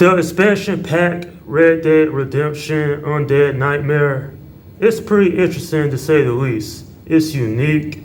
The expansion pack, Red Dead Redemption Undead Nightmare, it's pretty interesting to say the least. It's unique,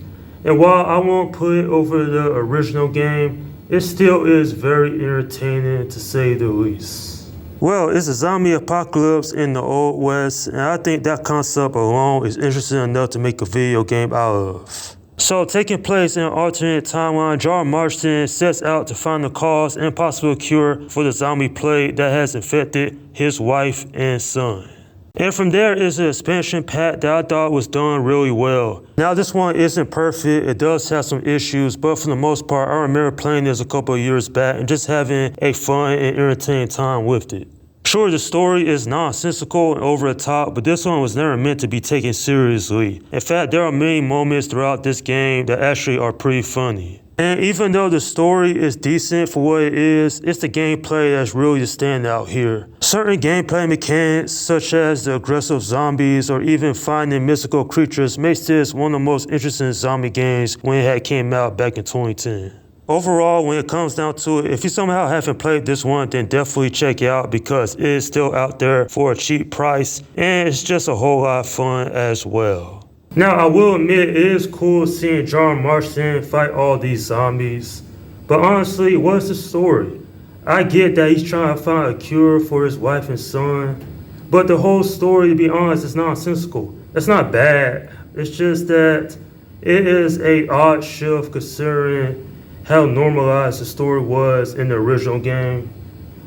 and while I won't put it over the original game, it still is very entertaining to say the least. Well, it's a zombie apocalypse in the Old West, and I think that concept alone is interesting enough to make a video game out of. So, taking place in an alternate timeline, John Marston sets out to find the cause and possible cure for the zombie plague that has infected his wife and son. And from there is an expansion pack that I thought was done really well. Now, this one isn't perfect, it does have some issues, but for the most part, I remember playing this a couple of years back and just having a fun and entertaining time with it. Sure, the story is nonsensical and over the top, but this one was never meant to be taken seriously. In fact, there are many moments throughout this game that actually are pretty funny. And even though the story is decent for what it is, it's the gameplay that's really the standout here. Certain gameplay mechanics, such as the aggressive zombies or even finding mystical creatures, makes this one of the most interesting zombie games when it had came out back in 2010. Overall, when it comes down to it, if you somehow haven't played this one, then definitely check it out because it is still out there for a cheap price and it's just a whole lot of fun as well. Now, I will admit it is cool seeing John Marston fight all these zombies, but honestly, what's the story? I get that he's trying to find a cure for his wife and son, but the whole story, to be honest, is nonsensical. It's not bad, it's just that it is an odd shift considering how normalized the story was in the original game.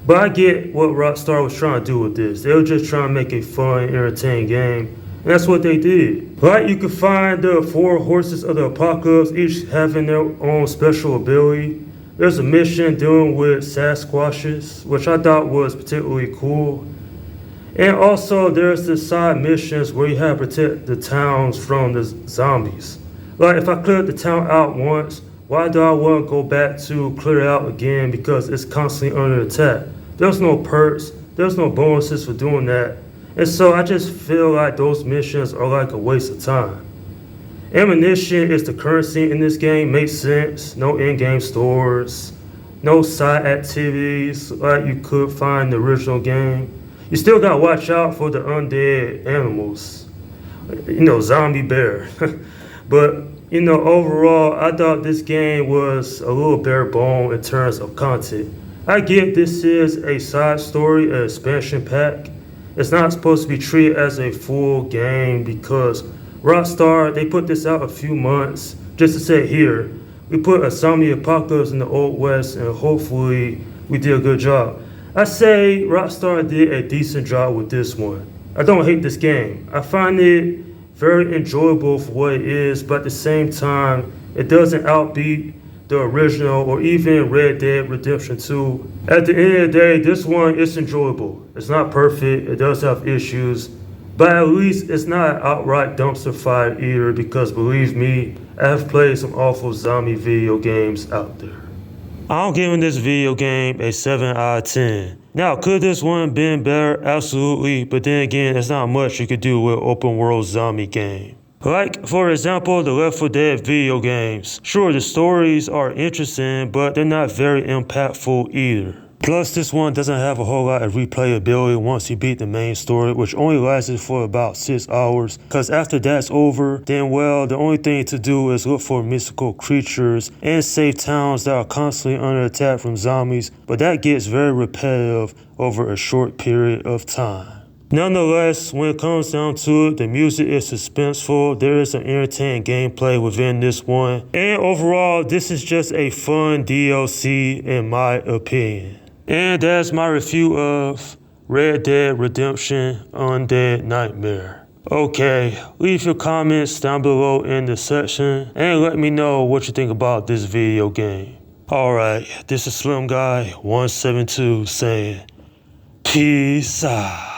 But I get what Rockstar was trying to do with this. They were just trying to make a fun, entertaining game, and that's what they did. Like, you can find the 4 horses of the apocalypse, each having their own special ability. There's a mission dealing with Sasquatches, which I thought was particularly cool. And also, there's the side missions where you have to protect the towns from the zombies. Like, if I cleared the town out once, why do I want to go back to clear it out again because it's constantly under attack? There's no perks, there's no bonuses for doing that. And so I just feel like those missions are like a waste of time. Ammunition is the currency in this game, makes sense. No in-game stores, no side activities like you could find in the original game. You still gotta watch out for the undead animals. Zombie bear. But overall, I thought this game was a little bare bone in terms of content. I get this is a side story, an expansion pack. It's not supposed to be treated as a full game because Rockstar, they put this out a few months just to say, here, we put a zombie apocalypse in the Old West and hopefully we did a good job. I say Rockstar did a decent job with this one. I don't hate this game. I find it very enjoyable for what it is, but at the same time, it doesn't outbeat the original or even Red Dead Redemption 2. At the end of the day, this one is enjoyable. It's not perfect, it does have issues, but at least it's not an outright dumpster fire either because believe me, I have played some awful zombie video games out there. I'm giving this video game a 7 out of 10. Now, could this one been better? Absolutely, but then again, there's not much you could do with an open world zombie game. Like, for example, the Left 4 Dead video games. Sure, the stories are interesting, but they're not very impactful either. Plus, this one doesn't have a whole lot of replayability once you beat the main story, which only lasted for about 6 hours. Cause after that's over, then well, the only thing to do is look for mystical creatures and save towns that are constantly under attack from zombies, but that gets very repetitive over a short period of time. Nonetheless, when it comes down to it, the music is suspenseful, there is some entertaining gameplay within this one, and overall, this is just a fun DLC in my opinion. And that's my review of Red Dead Redemption Undead Nightmare. Okay, leave your comments down below in the section and let me know what you think about this video game. Alright, this is Slim Guy 172 saying peace out.